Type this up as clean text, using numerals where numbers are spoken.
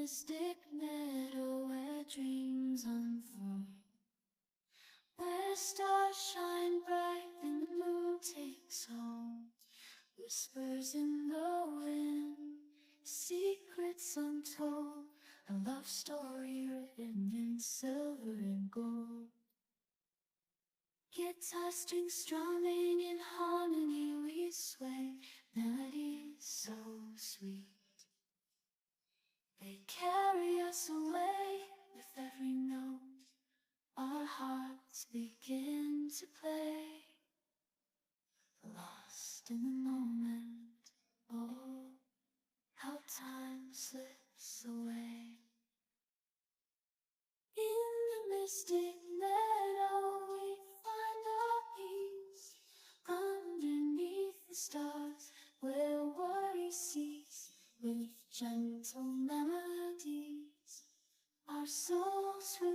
mystic meadow where dreams unfold, where stars shine bright and the moon takes home whispers in the wind, secrets untold, a love story written in silver and gold. Guitar strings strumming in harmony, we sway, melodies so sweet. They carry us away with every note, our hearts begin to play, lost in the moment. Oh, how time slips away. In the mystic meadow we find our peace, underneath the stars where worry cease. With gentle melodies our souls will